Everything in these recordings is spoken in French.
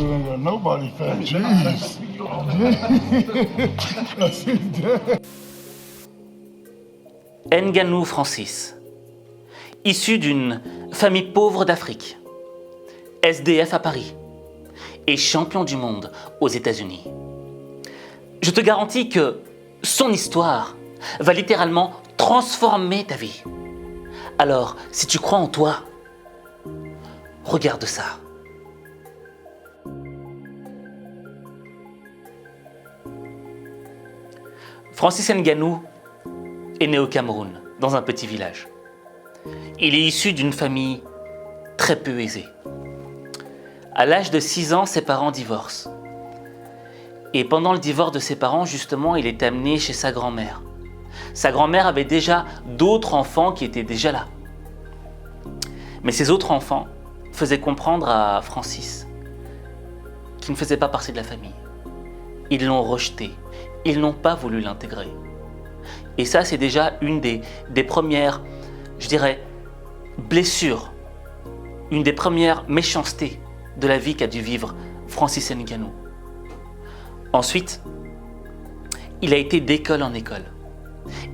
still ain't got nobody fat. Jeez. That's his dad. Ngannou Francis, issu d'une famille pauvre d'Afrique, SDF à Paris et champion du monde aux États-Unis. Je te garantis que son histoire va littéralement transformer ta vie. Alors, si tu crois en toi, regarde ça. Francis Ngannou est né au Cameroun, dans un petit village. Il est issu d'une famille très peu aisée. À l'âge de 6 ans, ses parents divorcent. Et pendant le divorce de ses parents, justement, il est amené chez sa grand-mère. Sa grand-mère avait déjà d'autres enfants qui étaient déjà là. Mais ces autres enfants faisaient comprendre à Francis qu'il ne faisait pas partie de la famille. Ils l'ont rejeté. Ils n'ont pas voulu l'intégrer. Et ça, c'est déjà une des premières, je dirais, blessures, une des premières méchancetés de la vie qu'a dû vivre Francis Ngannou. Ensuite, il a été d'école en école.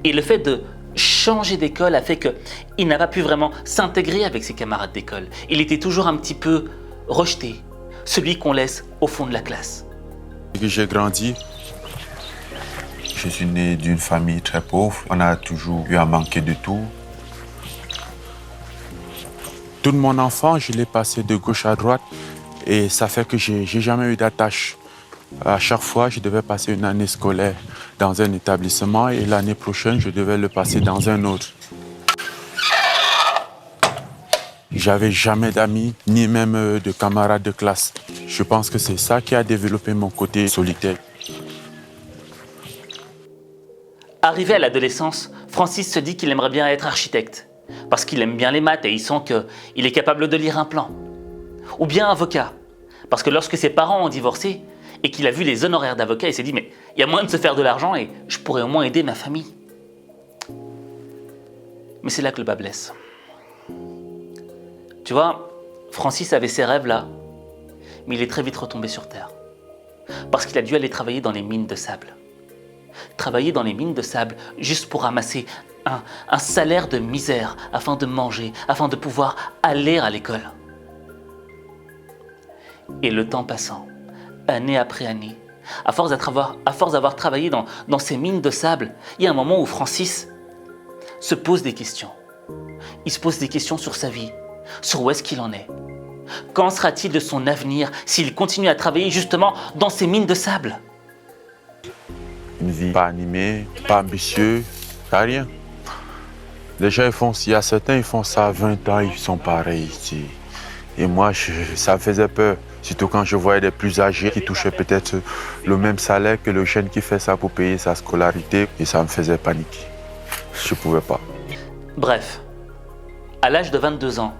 Et le fait de changer d'école a fait qu'il n'a pas pu vraiment s'intégrer avec ses camarades d'école. Il était toujours un petit peu rejeté, celui qu'on laisse au fond de la classe. J'ai grandi. Je suis né d'une famille très pauvre. On a toujours eu à manquer de tout. Toute mon enfance, je l'ai passé de gauche à droite et ça fait que j'ai jamais eu d'attache. À chaque fois, je devais passer une année scolaire dans un établissement et l'année prochaine, je devais le passer dans un autre. J'avais jamais d'amis, ni même de camarades de classe. Je pense que c'est ça qui a développé mon côté solitaire. Arrivé à l'adolescence, Francis se dit qu'il aimerait bien être architecte, parce qu'il aime bien les maths et il sent qu'il est capable de lire un plan. Ou bien avocat, parce que lorsque ses parents ont divorcé et qu'il a vu les honoraires d'avocat, il s'est dit « mais il y a moyen de se faire de l'argent et je pourrais au moins aider ma famille ». Mais c'est là que le bas blesse. Tu vois, Francis avait ses rêves là, mais il est très vite retombé sur terre. Parce qu'il a dû aller travailler dans les mines de sable. Travailler dans les mines de sable juste pour ramasser un salaire de misère afin de manger, afin de pouvoir aller à l'école. Et le temps passant, année après année, à force d'avoir travaillé dans ces mines de sable, il y a un moment où Francis se pose des questions. Il se pose des questions sur sa vie, sur où est-ce qu'il en est. Qu'en sera-t-il de son avenir s'il continue à travailler justement dans ces mines de sable ? Une vie pas animée, pas ambitieuse, pas rien. Les gens, il y a certains, ils font ça à 20 ans, ils sont pareils ici. Et moi, ça me faisait peur. Surtout quand je voyais des plus âgés qui touchaient peut-être le même salaire que le jeune qui fait ça pour payer sa scolarité. Et ça me faisait paniquer. Je ne pouvais pas. Bref, à l'âge de 22 ans,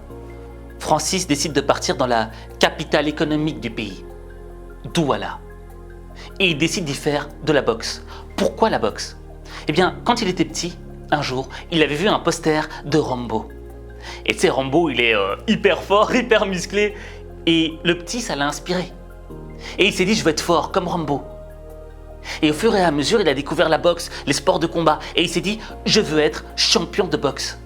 Francis décide de partir dans la capitale économique du pays, Douala. Et il décide d'y faire de la boxe. Pourquoi la boxe ? Eh bien, quand il était petit, un jour, il avait vu un poster de Rambo. Et tu sais, Rambo, il est hyper fort, hyper musclé. Et le petit, ça l'a inspiré. Et il s'est dit, je veux être fort, comme Rambo. Et au fur et à mesure, il a découvert la boxe, les sports de combat. Et il s'est dit, je veux être champion de boxe.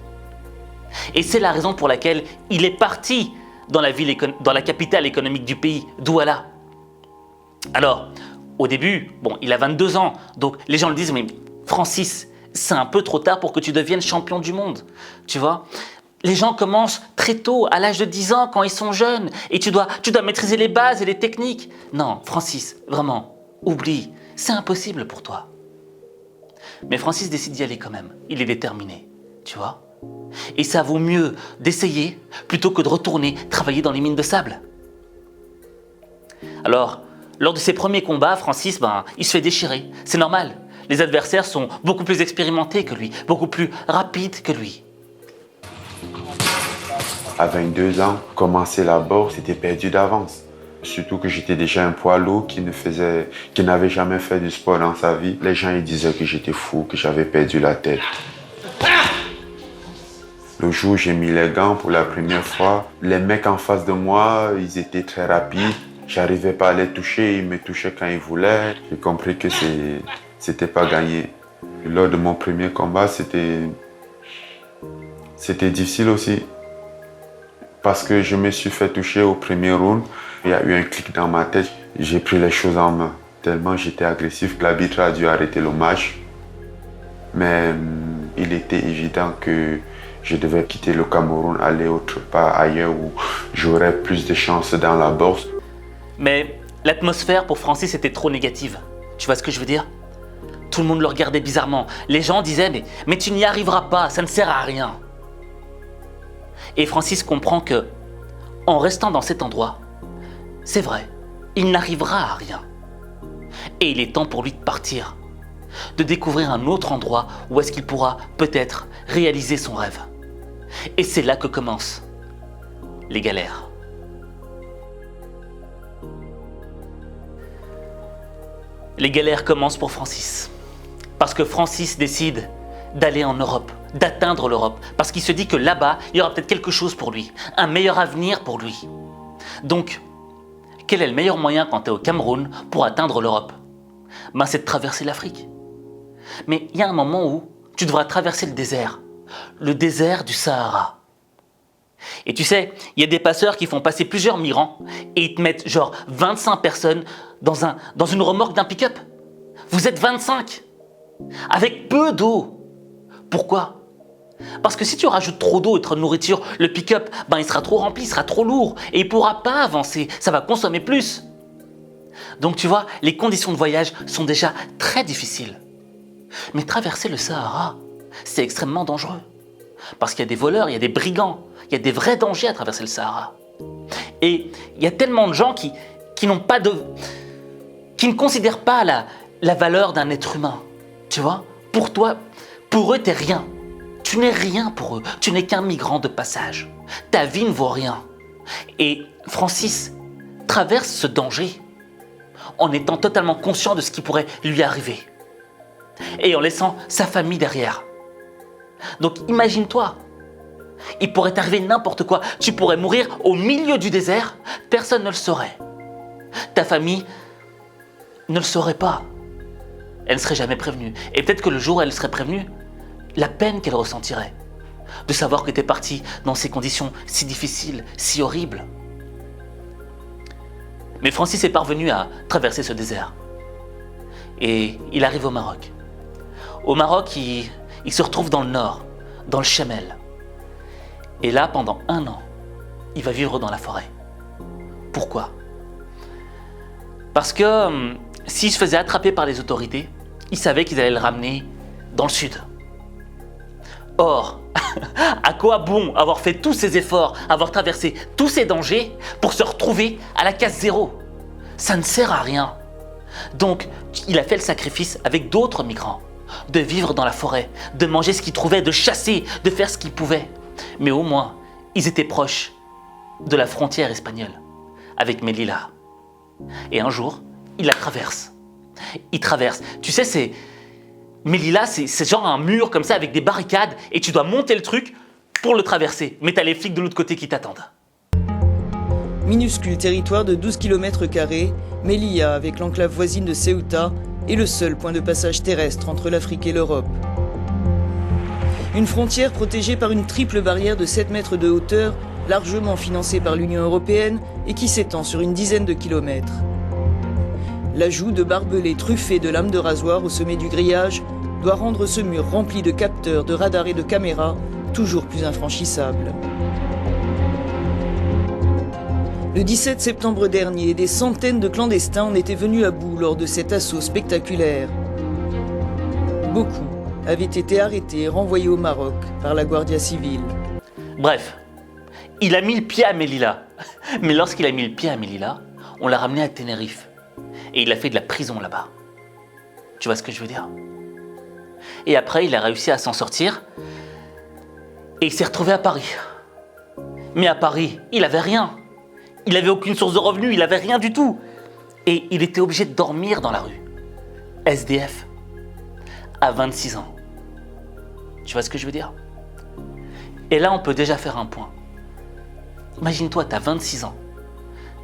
Et c'est la raison pour laquelle il est parti dans la capitale économique du pays, Douala. Alors, au début, bon, il a 22 ans, donc les gens le disent, mais Francis, c'est un peu trop tard pour que tu deviennes champion du monde, tu vois. Les gens commencent très tôt, à l'âge de 10 ans, quand ils sont jeunes, et tu dois maîtriser les bases et les techniques. Non, Francis, vraiment, oublie, c'est impossible pour toi. Mais Francis décide d'y aller quand même, il est déterminé, tu vois. Et ça vaut mieux d'essayer plutôt que de retourner travailler dans les mines de sable. Alors, lors de ses premiers combats, Francis, il se fait déchirer. C'est normal. Les adversaires sont beaucoup plus expérimentés que lui, beaucoup plus rapides que lui. À 22 ans, commencer la boxe, c'était perdu d'avance. Surtout que j'étais déjà un poids lourd qui n'avait jamais fait du sport dans sa vie. Les gens ils disaient que j'étais fou, que j'avais perdu la tête. Le jour où j'ai mis les gants pour la première fois, les mecs en face de moi, ils étaient très rapides. J'arrivais pas à les toucher, ils me touchaient quand ils voulaient. J'ai compris que c'était pas gagné. Lors de mon premier combat, c'était difficile aussi. Parce que je me suis fait toucher au premier round. Il y a eu un clic dans ma tête. J'ai pris les choses en main. Tellement j'étais agressif, l'arbitre a dû arrêter le match. Mais il était évident que je devais quitter le Cameroun, aller autre part ailleurs où j'aurais plus de chances dans la bourse. Mais l'atmosphère pour Francis était trop négative. Tu vois ce que je veux dire? Tout le monde le regardait bizarrement. Les gens disaient mais tu n'y arriveras pas, ça ne sert à rien. Et Francis comprend que, en restant dans cet endroit, c'est vrai, il n'arrivera à rien. Et il est temps pour lui de partir, de découvrir un autre endroit où est-ce qu'il pourra peut-être réaliser son rêve. Et c'est là que commencent les galères. Les galères commencent pour Francis. Parce que Francis décide d'aller en Europe, d'atteindre l'Europe. Parce qu'il se dit que là-bas, il y aura peut-être quelque chose pour lui, un meilleur avenir pour lui. Donc, quel est le meilleur moyen quand tu es au Cameroun pour atteindre l'Europe? C'est de traverser l'Afrique. Mais il y a un moment où tu devras traverser le désert du Sahara. Et tu sais, il y a des passeurs qui font passer plusieurs migrants et ils te mettent genre 25 personnes dans une remorque d'un pick-up. Vous êtes 25 avec peu d'eau. Pourquoi? Parce que si tu rajoutes trop d'eau et trop de nourriture, le pick-up, il sera trop rempli, il sera trop lourd et il ne pourra pas avancer, ça va consommer plus. Donc tu vois, les conditions de voyage sont déjà très difficiles. Mais traverser le Sahara, c'est extrêmement dangereux. Parce qu'il y a des voleurs, il y a des brigands, il y a des vrais dangers à traverser le Sahara. Et il y a tellement de gens qui ne considèrent pas la valeur d'un être humain. Tu vois? Pour eux, t'es rien. Tu n'es rien pour eux. Tu n'es qu'un migrant de passage. Ta vie ne vaut rien. Et Francis traverse ce danger en étant totalement conscient de ce qui pourrait lui arriver. Et en laissant sa famille derrière. Donc imagine-toi, il pourrait t'arriver n'importe quoi. Tu pourrais mourir au milieu du désert, personne ne le saurait. Ta famille ne le saurait pas. Elle ne serait jamais prévenue. Et peut-être que le jour où elle serait prévenue, la peine qu'elle ressentirait, de savoir que tu es parti dans ces conditions si difficiles, si horribles. Mais Francis est parvenu à traverser ce désert. Et il arrive au Maroc. Au Maroc, il se retrouve dans le nord, dans le Chemel. Et là, pendant 1 an, il va vivre dans la forêt. Pourquoi? Parce que s'il se faisait attraper par les autorités, il savait qu'ils allaient le ramener dans le sud. Or, à quoi bon avoir fait tous ces efforts, avoir traversé tous ces dangers pour se retrouver à la case zéro? Ça ne sert à rien. Donc, il a fait le sacrifice avec d'autres migrants, de vivre dans la forêt, de manger ce qu'il trouvait, de chasser, de faire ce qu'il pouvait. Mais au moins, ils étaient proches de la frontière espagnole, avec Melilla. Et un jour, il la traverse. Il traverse. Tu sais, Melilla, c'est genre un mur comme ça avec des barricades et tu dois monter le truc pour le traverser. Mais t'as les flics de l'autre côté qui t'attendent. Minuscule territoire de 12 km², Melilla, avec l'enclave voisine de Ceuta, est le seul point de passage terrestre entre l'Afrique et l'Europe. Une frontière protégée par une triple barrière de 7 mètres de hauteur, largement financée par l'Union européenne et qui s'étend sur une dizaine de kilomètres. L'ajout de barbelés truffés de lames de rasoir au sommet du grillage doit rendre ce mur rempli de capteurs, de radars et de caméras toujours plus infranchissable. Le 17 septembre dernier, des centaines de clandestins en étaient venus à bout lors de cet assaut spectaculaire. Beaucoup avaient été arrêtés et renvoyés au Maroc par la Guardia Civile. Bref, il a mis le pied à Melilla. Mais lorsqu'il a mis le pied à Melilla, on l'a ramené à Tenerife. Et il a fait de la prison là-bas. Tu vois ce que je veux dire? Et après, il a réussi à s'en sortir. Et il s'est retrouvé à Paris. Mais à Paris, il avait rien. Il n'avait aucune source de revenus, il n'avait rien du tout. Et il était obligé de dormir dans la rue. SDF. À 26 ans. Tu vois ce que je veux dire? Et là, on peut déjà faire un point. Imagine-toi, tu as 26 ans.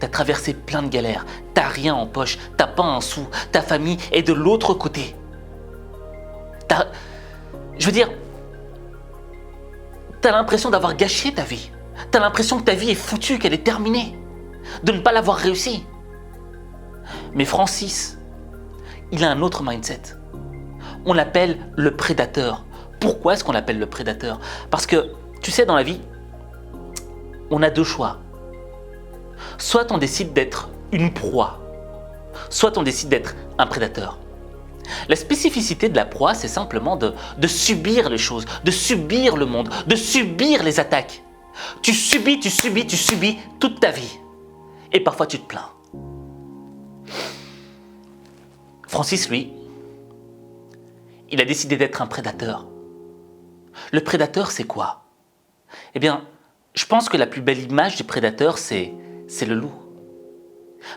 t'as traversé plein de galères, t'as rien en poche, t'as pas un sou, ta famille est de l'autre côté. Je veux dire, t'as l'impression d'avoir gâché ta vie. T'as l'impression que ta vie est foutue, qu'elle est terminée, de ne pas l'avoir réussi. Mais Francis, il a un autre mindset. On l'appelle le prédateur. Pourquoi est-ce qu'on l'appelle le prédateur? Parce que, tu sais, dans la vie, on a deux choix. Soit on décide d'être une proie, soit on décide d'être un prédateur. La spécificité de la proie, c'est simplement de subir les choses, de subir le monde, de subir les attaques. Tu subis toute ta vie. Et parfois tu te plains. Francis, lui, il a décidé d'être un prédateur. Le prédateur, c'est quoi? Eh bien, je pense que la plus belle image du prédateur, c'est le loup.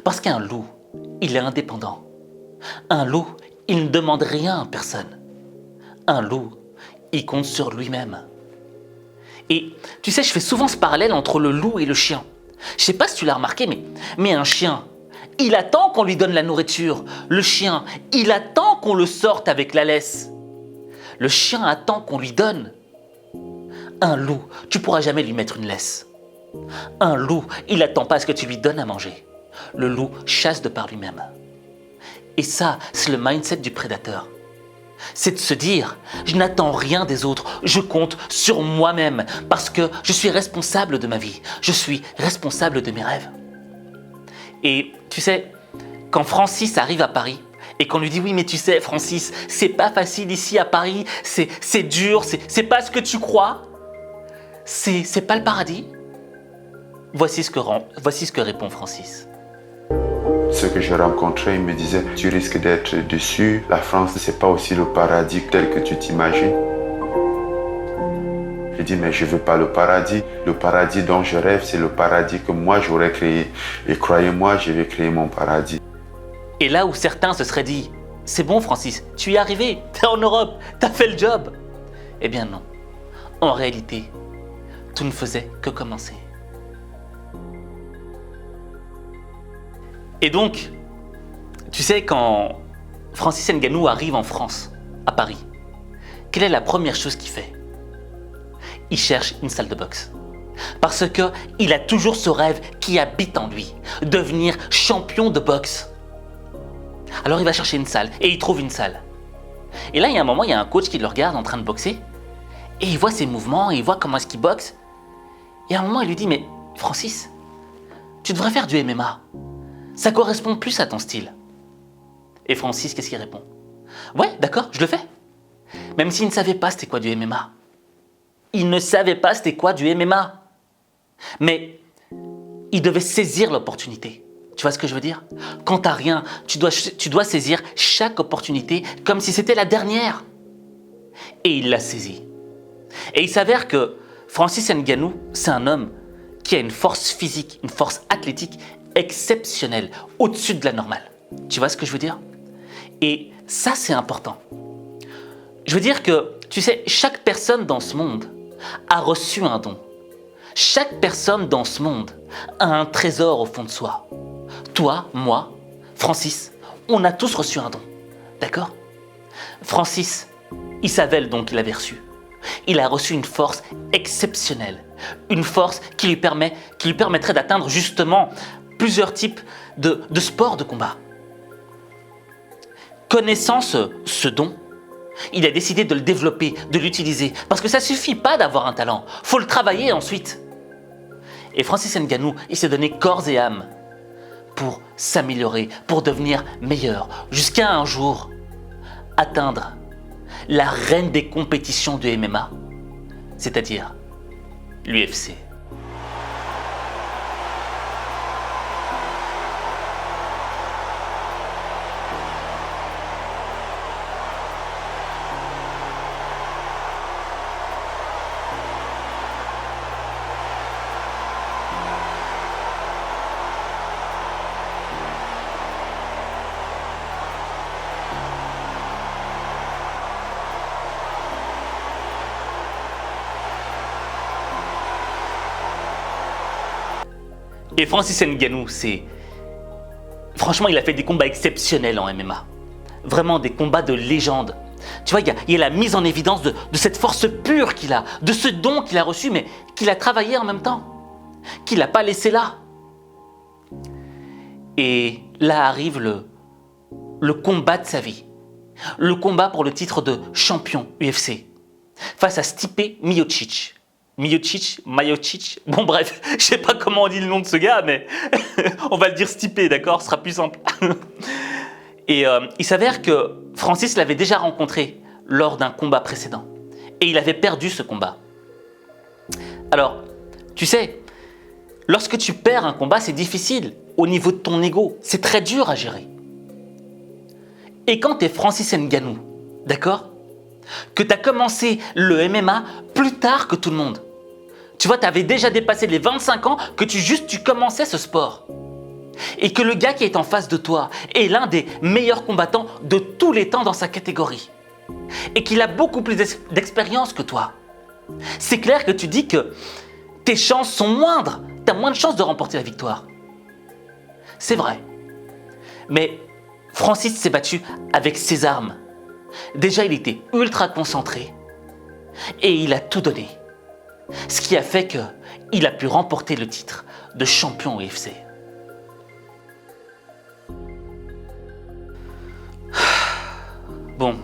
Parce qu'un loup, il est indépendant. Un loup, il ne demande rien à personne. Un loup, il compte sur lui-même. Et tu sais, je fais souvent ce parallèle entre le loup et le chien. Je sais pas si tu l'as remarqué, mais un chien, il attend qu'on lui donne la nourriture. Le chien, il attend qu'on le sorte avec la laisse. Le chien attend qu'on lui donne. Un loup, tu pourras jamais lui mettre une laisse. Un loup, il attend pas à ce que tu lui donnes à manger. Le loup chasse de par lui-même. Et ça, c'est le mindset du prédateur. C'est de se dire, je n'attends rien des autres, je compte sur moi-même parce que je suis responsable de ma vie, je suis responsable de mes rêves. Et tu sais, quand Francis arrive à Paris et qu'on lui dit, oui mais tu sais Francis, c'est pas facile ici à Paris, c'est dur, c'est pas ce que tu crois, c'est pas le paradis. Voici ce que répond Francis. Ceux que j'ai rencontrés, ils me disaient, tu risques d'être déçu. La France, c'est pas aussi le paradis tel que tu t'imagines. J'ai dit, mais je veux pas le paradis. Le paradis dont je rêve, c'est le paradis que moi j'aurais créé. Et croyez-moi, je vais créer mon paradis. Et là où certains se seraient dit, c'est bon Francis, tu y es arrivé, t'es en Europe, t'as fait le job. Eh bien non. En réalité, tout ne faisait que commencer. Et donc, tu sais, quand Francis Ngannou arrive en France, à Paris, quelle est la première chose qu'il fait? Il cherche une salle de boxe. Parce qu'il a toujours ce rêve qui habite en lui, devenir champion de boxe. Alors il va chercher une salle, et il trouve une salle. Et là, il y a un moment, il y a un coach qui le regarde en train de boxer, et il voit ses mouvements, et il voit comment est-ce qu'il boxe. Et à un moment, il lui dit, mais Francis, tu devrais faire du MMA. Ça correspond plus à ton style. Et Francis, qu'est-ce qu'il répond? Ouais, d'accord, je le fais. Même s'il ne savait pas c'était quoi du MMA. Il ne savait pas c'était quoi du MMA. Mais il devait saisir l'opportunité. Tu vois ce que je veux dire? Quand t'as rien, tu dois saisir chaque opportunité comme si c'était la dernière. Et il l'a saisi. Et il s'avère que Francis Ngannou, c'est un homme qui a une force physique, une force athlétique exceptionnelle, au-dessus de la normale. Tu vois ce que je veux dire? Et ça, c'est important. Je veux dire que, tu sais, chaque personne dans ce monde a reçu un don. Chaque personne dans ce monde a un trésor au fond de soi. Toi, moi, Francis, on a tous reçu un don. D'accord? Francis, il savait le don qu'il avait reçu. Il a reçu une force exceptionnelle. Une force qui lui permettrait d'atteindre justement plusieurs types de sports de combat. Connaissant ce don, il a décidé de le développer, de l'utiliser. Parce que ça suffit pas d'avoir un talent, faut le travailler ensuite. Et Francis Ngannou, il s'est donné corps et âme pour s'améliorer, pour devenir meilleur, jusqu'à un jour atteindre la reine des compétitions du MMA, c'est-à-dire l'UFC. Et Francis Ngannou, franchement, il a fait des combats exceptionnels en MMA. Vraiment des combats de légende. Tu vois, il y a la mise en évidence de cette force pure qu'il a, de ce don qu'il a reçu, mais qu'il a travaillé en même temps, qu'il n'a pas laissé là. Et là arrive le combat de sa vie. Le combat pour le titre de champion UFC. Face à Stipe Miocic. Miocic, bon bref, je sais pas comment on dit le nom de ce gars, mais on va le dire Stipe, d'accord, ce sera plus simple. Et il s'avère que Francis l'avait déjà rencontré lors d'un combat précédent. Et il avait perdu ce combat. Alors, tu sais, lorsque tu perds un combat, c'est difficile au niveau de ton ego. C'est très dur à gérer. Et quand tu es Francis Ngannou, d'accord, que tu as commencé le MMA plus tard que tout le monde. Tu vois, tu avais déjà dépassé les 25 ans que tu commençais ce sport. Et que le gars qui est en face de toi est l'un des meilleurs combattants de tous les temps dans sa catégorie. Et qu'il a beaucoup plus d'expérience que toi. C'est clair que tu dis que tes chances sont moindres. Tu as moins de chances de remporter la victoire. C'est vrai. Mais Francis s'est battu avec ses armes. Déjà, il était ultra concentré et il a tout donné. Ce qui a fait qu'il a pu remporter le titre de champion UFC. Bon,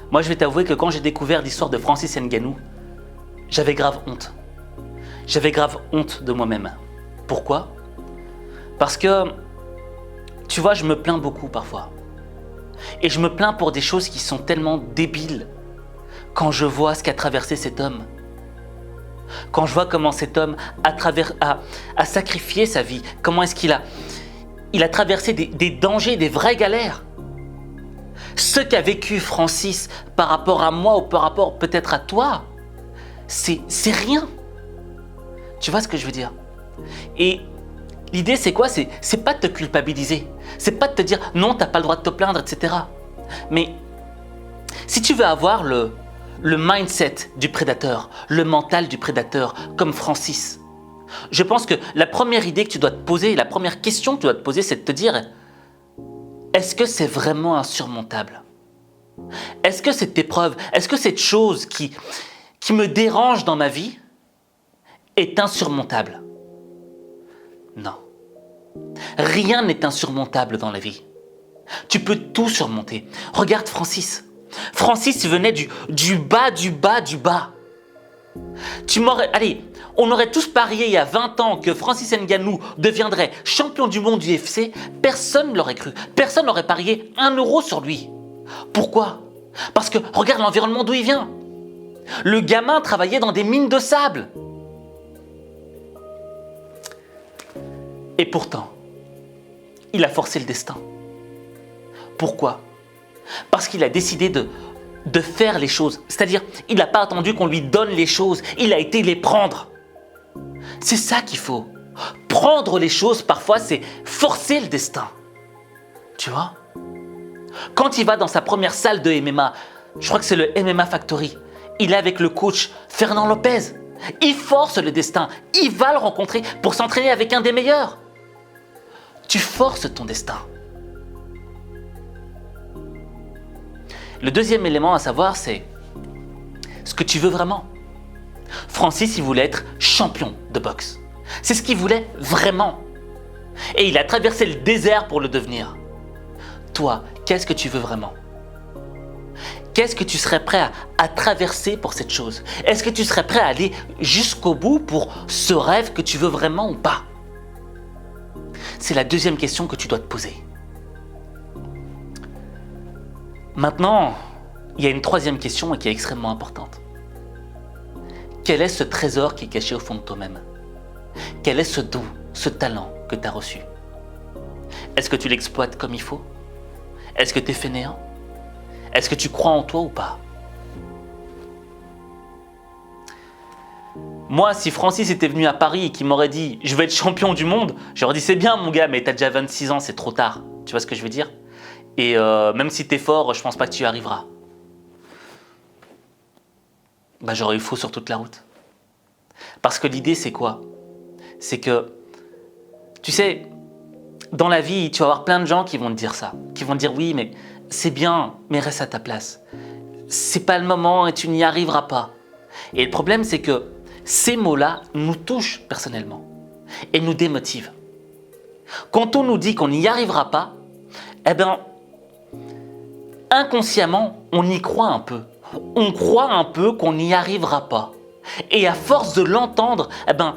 moi je vais t'avouer que quand j'ai découvert l'histoire de Francis Ngannou, j'avais grave honte. J'avais grave honte de moi-même. Pourquoi ? Parce que, tu vois, je me plains beaucoup parfois. Et je me plains pour des choses qui sont tellement débiles quand je vois ce qu'a traversé cet homme. Quand je vois comment cet homme a sacrifié sa vie, comment est-ce qu'il a traversé des dangers, des vraies galères. Ce qu'a vécu Francis par rapport à moi ou par rapport peut-être à toi, c'est rien. Tu vois ce que je veux dire ? Et l'idée c'est quoi ? C'est pas de te culpabiliser. C'est pas de te dire non, t'as pas le droit de te plaindre, etc. Mais si tu veux avoir le mindset du prédateur, le mental du prédateur, comme Francis, je pense que la première idée que tu dois te poser, la première question que tu dois te poser, c'est de te dire est-ce que c'est vraiment insurmontable ? Est-ce que cette épreuve, est-ce que cette chose qui me dérange dans ma vie est insurmontable ? Non. Rien n'est insurmontable dans la vie. Tu peux tout surmonter. Regarde Francis. Francis venait du bas, du bas, du bas. On aurait tous parié il y a 20 ans que Francis Ngannou deviendrait champion du monde du UFC. Personne ne l'aurait cru. Personne n'aurait parié 1 euro sur lui. Pourquoi ? Parce que regarde l'environnement d'où il vient. Le gamin travaillait dans des mines de sable. Et pourtant, il a forcé le destin. Pourquoi ? Parce qu'il a décidé de faire les choses. C'est-à-dire, il n'a pas attendu qu'on lui donne les choses, il a été les prendre. C'est ça qu'il faut. Prendre les choses, parfois, c'est forcer le destin. Tu vois ? Quand il va dans sa première salle de MMA, je crois que c'est le MMA Factory, il est avec le coach Fernand Lopez. Il force le destin, il va le rencontrer pour s'entraîner avec un des meilleurs. Tu forces ton destin. Le deuxième élément à savoir, c'est ce que tu veux vraiment. Francis, il voulait être champion de boxe. C'est ce qu'il voulait vraiment. Et il a traversé le désert pour le devenir. Toi, qu'est-ce que tu veux vraiment ? Qu'est-ce que tu serais prêt à traverser pour cette chose ? Est-ce que tu serais prêt à aller jusqu'au bout pour ce rêve que tu veux vraiment ou pas ? C'est la deuxième question que tu dois te poser. Maintenant, il y a une troisième question et qui est extrêmement importante. Quel est ce trésor qui est caché au fond de toi-même ? Quel est ce don, ce talent que tu as reçu ? Est-ce que tu l'exploites comme il faut ? Est-ce que tu es fainéant ? Est-ce que tu crois en toi ou pas ? Moi, si Francis était venu à Paris et qu'il m'aurait dit « je vais être champion du monde », j'aurais dit « c'est bien mon gars, mais t'as déjà 26 ans, c'est trop tard ». Tu vois ce que je veux dire ? Et même si t'es fort, je pense pas que tu y arriveras. J'aurais eu faux sur toute la route. Parce que l'idée, c'est quoi ? C'est que Tu sais, dans la vie, tu vas avoir plein de gens qui vont te dire ça. Qui vont te dire oui, mais c'est bien, mais reste à ta place. C'est pas le moment et tu n'y arriveras pas. Et le problème, c'est que ces mots-là nous touchent personnellement et nous démotivent. Quand on nous dit qu'on n'y arrivera pas, eh bien, inconsciemment, on y croit un peu. On croit un peu qu'on n'y arrivera pas. Et à force de l'entendre, eh ben,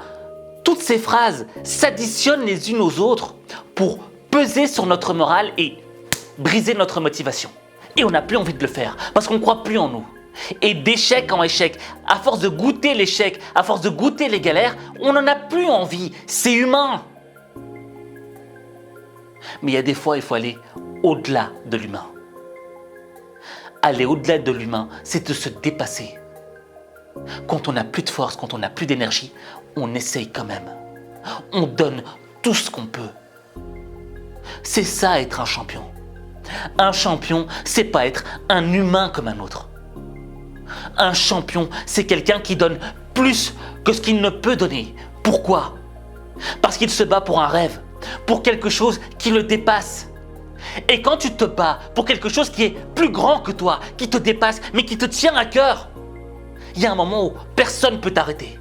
toutes ces phrases s'additionnent les unes aux autres pour peser sur notre morale et briser notre motivation. Et on n'a plus envie de le faire parce qu'on ne croit plus en nous. Et d'échec en échec, à force de goûter l'échec, à force de goûter les galères, on n'en a plus envie. C'est humain. Mais il y a des fois, il faut aller au-delà de l'humain. Aller au-delà de l'humain, c'est de se dépasser. Quand on n'a plus de force, quand on n'a plus d'énergie, on essaye quand même. On donne tout ce qu'on peut. C'est ça être un champion. Un champion, c'est pas être un humain comme un autre. Un champion, c'est quelqu'un qui donne plus que ce qu'il ne peut donner. Pourquoi ? Parce qu'il se bat pour un rêve, pour quelque chose qui le dépasse. Et quand tu te bats pour quelque chose qui est plus grand que toi, qui te dépasse, mais qui te tient à cœur, il y a un moment où personne ne peut t'arrêter.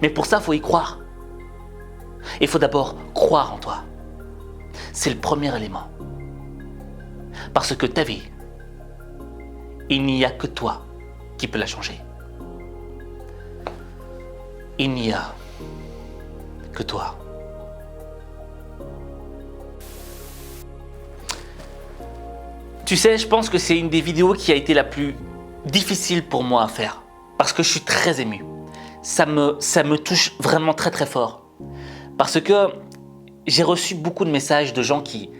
Mais pour ça, il faut y croire. Il faut d'abord croire en toi. C'est le premier élément. Parce que ta vie, il n'y a que toi qui peut la changer. Il n'y a que toi. Tu sais, je pense que c'est une des vidéos qui a été la plus difficile pour moi à faire. Parce que je suis très ému. Ça me touche vraiment très très fort. Parce que j'ai reçu beaucoup de messages de gens qui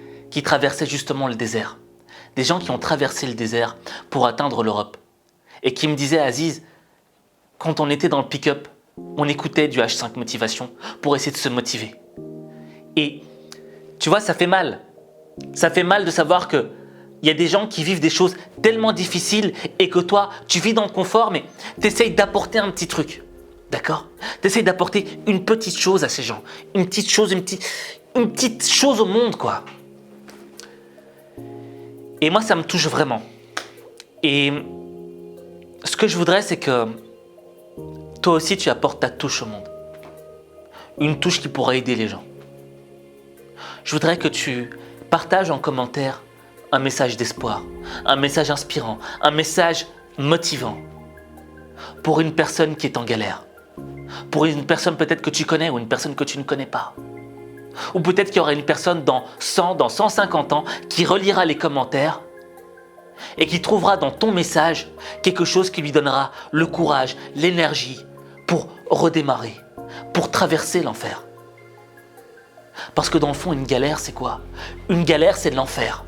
traversaient justement le désert. Des gens qui ont traversé le désert pour atteindre l'Europe. Et qui me disaient, Aziz, quand on était dans le pick-up, on écoutait du H5 Motivation pour essayer de se motiver. Et tu vois, ça fait mal. Ça fait mal de savoir que il y a des gens qui vivent des choses tellement difficiles et que toi, tu vis dans le confort, mais tu essayes d'apporter un petit truc. D'accord ? Tu essayes d'apporter une petite chose à ces gens. Une petite chose au monde, quoi. Et moi, ça me touche vraiment. Et ce que je voudrais, c'est que toi aussi, tu apportes ta touche au monde. Une touche qui pourra aider les gens. Je voudrais que tu partages en commentaire un message d'espoir, un message inspirant, un message motivant pour une personne qui est en galère, pour une personne peut-être que tu connais ou une personne que tu ne connais pas. Ou peut-être qu'il y aura une personne dans 100, dans 150 ans qui relira les commentaires et qui trouvera dans ton message quelque chose qui lui donnera le courage, l'énergie pour redémarrer, pour traverser l'enfer. Parce que dans le fond, une galère, c'est quoi ? Une galère, c'est de l'enfer.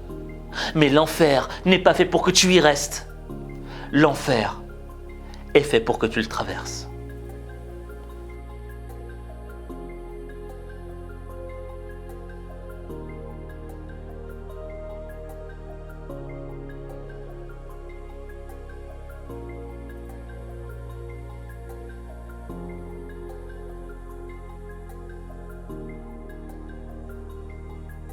Mais l'enfer n'est pas fait pour que tu y restes. L'enfer est fait pour que tu le traverses.